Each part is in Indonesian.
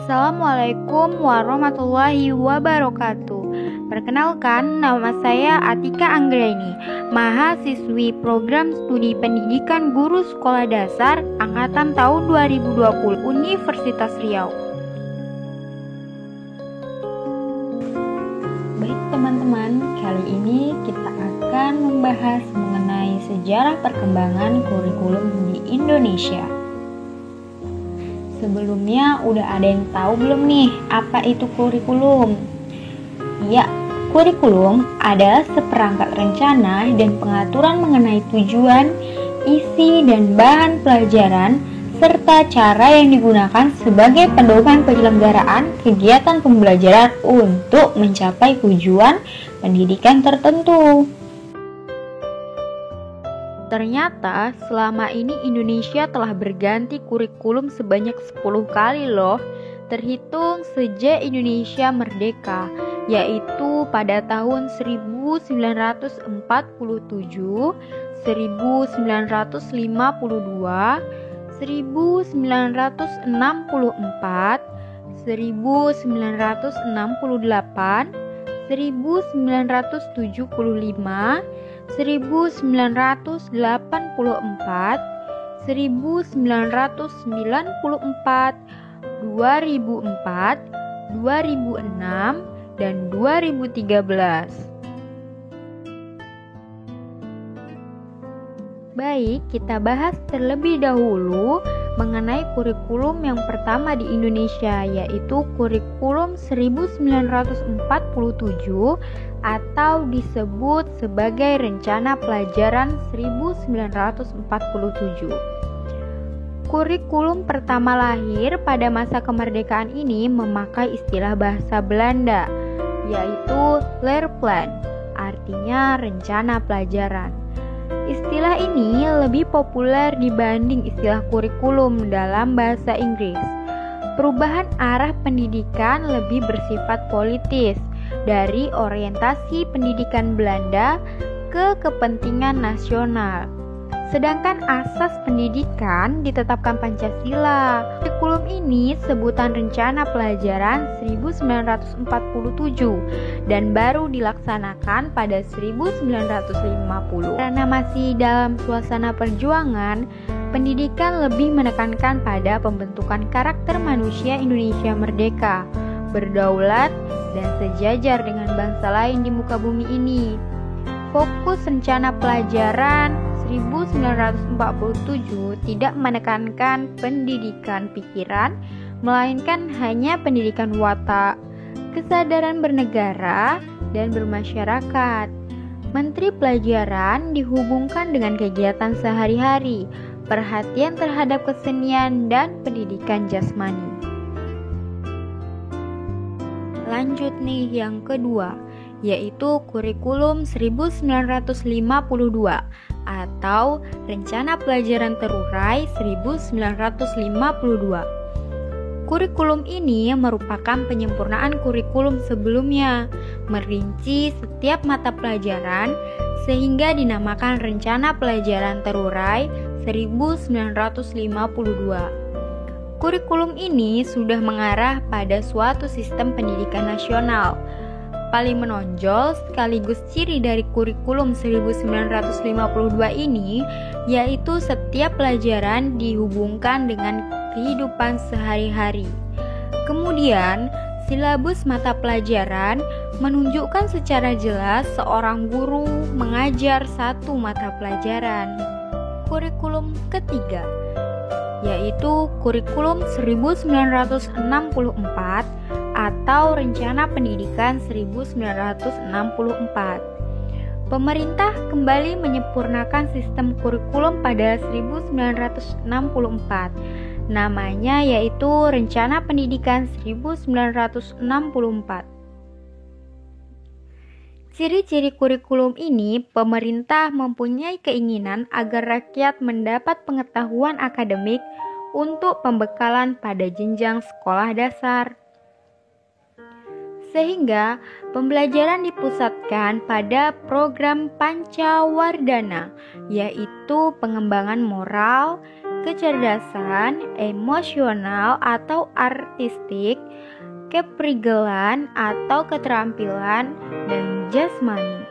Assalamualaikum warahmatullahi wabarakatuh. Perkenalkan, nama saya Atika Anggraini, mahasiswi program studi pendidikan guru sekolah dasar angkatan tahun 2020 Universitas Riau. Baik teman-teman, kali ini kita akan membahas mengenai sejarah perkembangan kurikulum di Indonesia. Sebelumnya udah ada yang tahu belum nih apa itu kurikulum? Ya, kurikulum adalah seperangkat rencana dan pengaturan mengenai tujuan, isi dan bahan pelajaran serta cara yang digunakan sebagai pedoman penyelenggaraan kegiatan pembelajaran untuk mencapai tujuan pendidikan tertentu. Ternyata selama ini Indonesia telah berganti kurikulum sebanyak 10 kali loh, terhitung sejak Indonesia merdeka, yaitu pada tahun 1947, 1952, 1964, 1968, 1975, 1984, 1994, 2004, 2006, dan 2013. Baik, kita bahas terlebih dahulu mengenai kurikulum yang pertama di Indonesia, yaitu kurikulum 1947 atau disebut sebagai Rencana Pelajaran 1947. Kurikulum pertama lahir pada masa kemerdekaan ini memakai istilah bahasa Belanda, yaitu Leerplan, artinya rencana pelajaran. Istilah ini lebih populer dibanding istilah kurikulum dalam bahasa Inggris. Perubahan arah pendidikan lebih bersifat politis, dari orientasi pendidikan Belanda ke kepentingan nasional. Sedangkan asas pendidikan ditetapkan Pancasila. Kurikulum ini sebutan Rencana Pelajaran 1947 dan baru dilaksanakan pada 1950. Karena masih dalam suasana perjuangan, pendidikan lebih menekankan pada pembentukan karakter manusia Indonesia merdeka, berdaulat, dan sejajar dengan bangsa lain di muka bumi ini. Fokus Rencana Pelajaran 1947 tidak menekankan pendidikan pikiran, melainkan hanya pendidikan watak, kesadaran bernegara, dan bermasyarakat. Menteri Pelajaran dihubungkan dengan kegiatan sehari-hari, perhatian terhadap kesenian, dan pendidikan jasmani. Lanjut nih yang kedua, yaitu kurikulum 1952 atau Rencana Pelajaran Terurai 1952. Kurikulum ini merupakan penyempurnaan kurikulum sebelumnya, merinci setiap mata pelajaran sehingga dinamakan Rencana Pelajaran Terurai 1952. Kurikulum ini sudah mengarah pada suatu sistem pendidikan nasional. Paling menonjol sekaligus ciri dari kurikulum 1952 ini yaitu setiap pelajaran dihubungkan dengan kehidupan sehari-hari. Kemudian, silabus mata pelajaran menunjukkan secara jelas seorang guru mengajar satu mata pelajaran. Kurikulum ketiga yaitu kurikulum 1964 atau Rencana Pendidikan 1964. Pemerintah kembali menyempurnakan sistem kurikulum pada 1964. Namanya yaitu Rencana Pendidikan 1964. Ciri-ciri kurikulum ini, pemerintah mempunyai keinginan agar rakyat mendapat pengetahuan akademik untuk pembekalan pada jenjang sekolah dasar. Sehingga pembelajaran dipusatkan pada program Pancawardhana, yaitu pengembangan moral, kecerdasan, emosional atau artistik, keprigelan atau keterampilan, dan jasmani.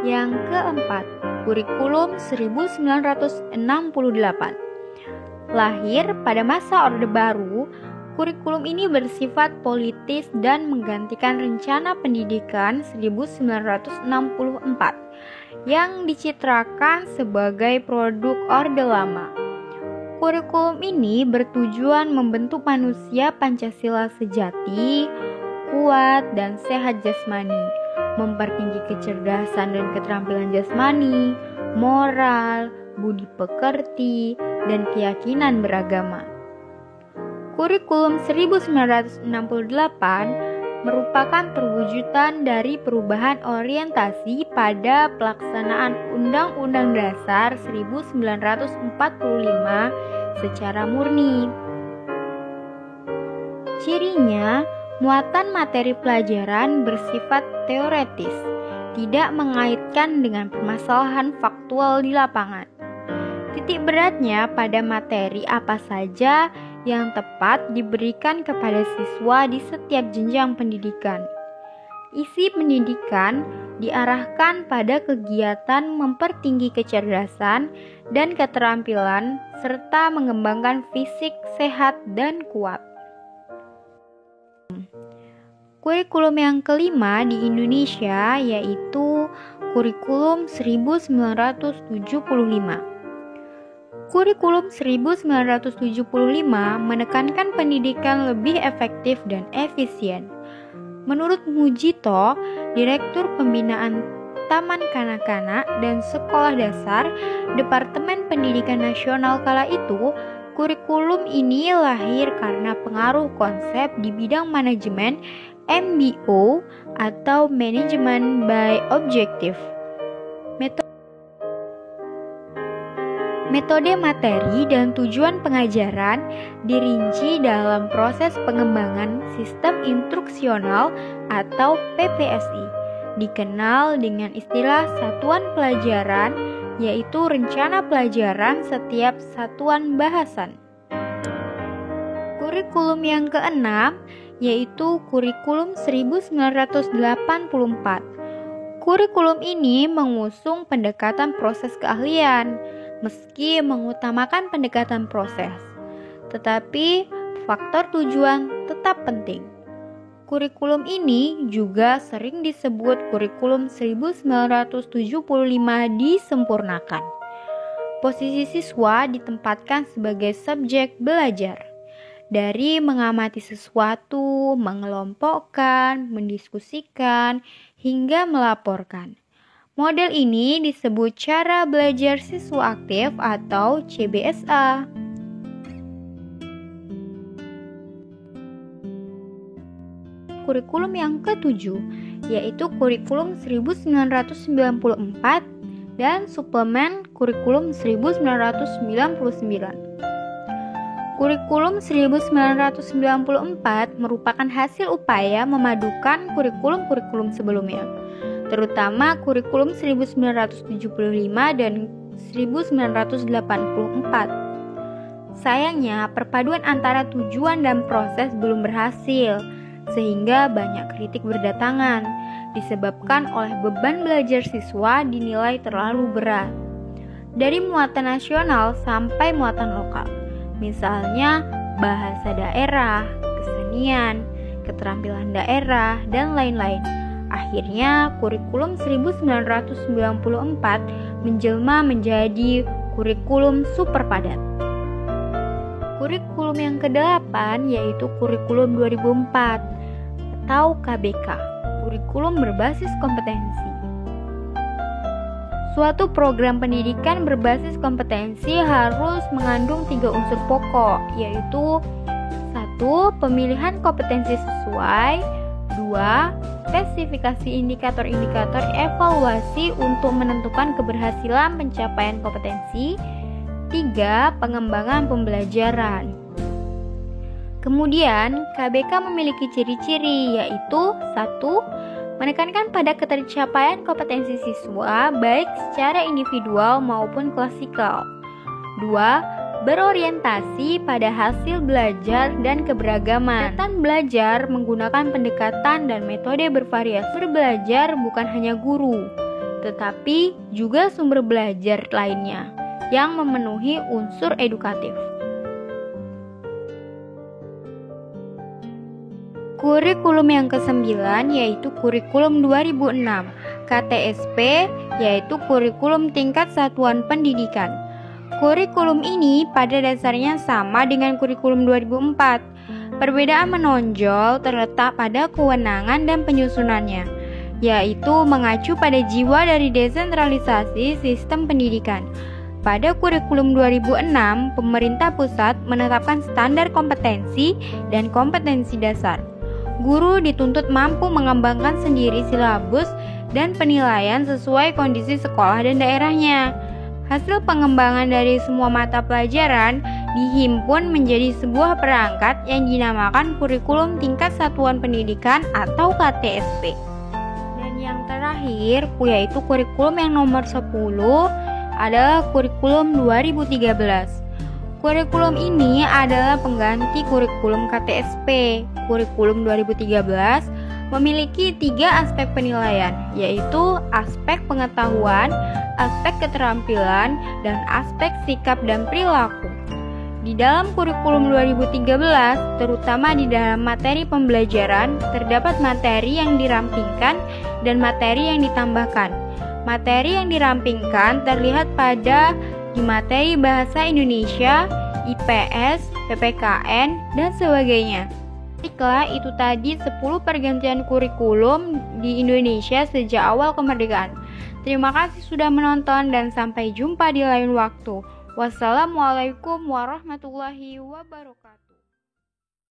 Yang keempat, kurikulum 1968. Lahir pada masa Orde Baru, kurikulum ini bersifat politis dan menggantikan rencana pendidikan 1964 yang dicitrakan sebagai produk Orde Lama. Kurikulum ini bertujuan membentuk manusia Pancasila sejati, kuat, dan sehat jasmani, mempertinggi kecerdasan dan keterampilan jasmani, moral, budi pekerti, dan keyakinan beragama. Kurikulum 1968 merupakan perwujudan dari perubahan orientasi pada pelaksanaan Undang-Undang Dasar 1945 secara murni. Cirinya, muatan materi pelajaran bersifat teoretis, tidak mengaitkan dengan permasalahan faktual di lapangan. Titik beratnya pada materi apa saja yang tepat diberikan kepada siswa di setiap jenjang pendidikan. Isi pendidikan diarahkan pada kegiatan mempertinggi kecerdasan dan keterampilan serta mengembangkan fisik sehat dan kuat. Kurikulum yang kelima di Indonesia yaitu Kurikulum 1975. Kurikulum 1975 menekankan pendidikan lebih efektif dan efisien. Menurut Mujito, Direktur Pembinaan Taman Kanak-kanak dan Sekolah Dasar Departemen Pendidikan Nasional kala itu, kurikulum ini lahir karena pengaruh konsep di bidang manajemen MBO atau Management by Objective. Metode materi dan tujuan pengajaran dirinci dalam proses pengembangan sistem instruksional atau PPSI, dikenal dengan istilah satuan pelajaran, yaitu rencana pelajaran setiap satuan bahasan. Kurikulum yang keenam yaitu Kurikulum 1984. Kurikulum ini mengusung pendekatan proses keahlian, meski mengutamakan pendekatan proses, tetapi faktor tujuan tetap penting. Kurikulum ini juga sering disebut Kurikulum 1975 disempurnakan. Posisi siswa ditempatkan sebagai subjek belajar, dari mengamati sesuatu, mengelompokkan, mendiskusikan, hingga melaporkan. Model ini disebut cara belajar siswa aktif atau CBSA. Kurikulum yang ketujuh yaitu Kurikulum 1994 dan Suplemen Kurikulum 1999. Kurikulum 1994 merupakan hasil upaya memadukan kurikulum-kurikulum sebelumnya, terutama kurikulum 1975 dan 1984. Sayangnya, perpaduan antara tujuan dan proses belum berhasil, sehingga banyak kritik berdatangan, disebabkan oleh beban belajar siswa dinilai terlalu berat. Dari muatan nasional sampai muatan lokal, misalnya bahasa daerah, kesenian, keterampilan daerah, dan lain-lain. Akhirnya, kurikulum 1994 menjelma menjadi kurikulum super padat. Kurikulum yang ke-8 yaitu kurikulum 2004 atau KBK, kurikulum berbasis kompetensi. Suatu program pendidikan berbasis kompetensi harus mengandung 3 unsur pokok, yaitu 1. Pemilihan kompetensi sesuai, 2. Spesifikasi indikator-indikator evaluasi untuk menentukan keberhasilan pencapaian kompetensi, 3. Pengembangan pembelajaran. Kemudian, KBK memiliki ciri-ciri, yaitu 1. menekankan pada ketercapaian kompetensi siswa baik secara individual maupun klasikal. 2. Berorientasi pada hasil belajar dan keberagaman. Pendekatan belajar menggunakan pendekatan dan metode bervariasi. Sumber belajar bukan hanya guru, tetapi juga sumber belajar lainnya yang memenuhi unsur edukatif. Kurikulum yang ke-9 yaitu kurikulum 2006, KTSP yaitu kurikulum tingkat satuan pendidikan. Kurikulum ini pada dasarnya sama dengan kurikulum 2004. Perbedaan menonjol terletak pada kewenangan dan penyusunannya, yaitu mengacu pada jiwa dari desentralisasi sistem pendidikan. Pada kurikulum 2006, pemerintah pusat menetapkan standar kompetensi dan kompetensi dasar. Guru dituntut mampu mengembangkan sendiri silabus dan penilaian sesuai kondisi sekolah dan daerahnya. Hasil pengembangan dari semua mata pelajaran dihimpun menjadi sebuah perangkat yang dinamakan kurikulum tingkat satuan pendidikan atau KTSP. Dan yang terakhir, yaitu kurikulum yang nomor 10 adalah kurikulum 2013. Kurikulum ini adalah pengganti kurikulum KTSP. Kurikulum 2013 memiliki 3 aspek penilaian, yaitu aspek pengetahuan, aspek keterampilan, dan aspek sikap dan perilaku. Di dalam kurikulum 2013, terutama di dalam materi pembelajaran, terdapat materi yang dirampingkan dan materi yang ditambahkan. Materi yang dirampingkan terlihat pada di materi Bahasa Indonesia, IPS, PPKN, dan sebagainya. Baiklah, itu tadi 10 pergantian kurikulum di Indonesia sejak awal kemerdekaan. Terima kasih sudah menonton dan sampai jumpa di lain waktu. Wassalamualaikum warahmatullahi wabarakatuh.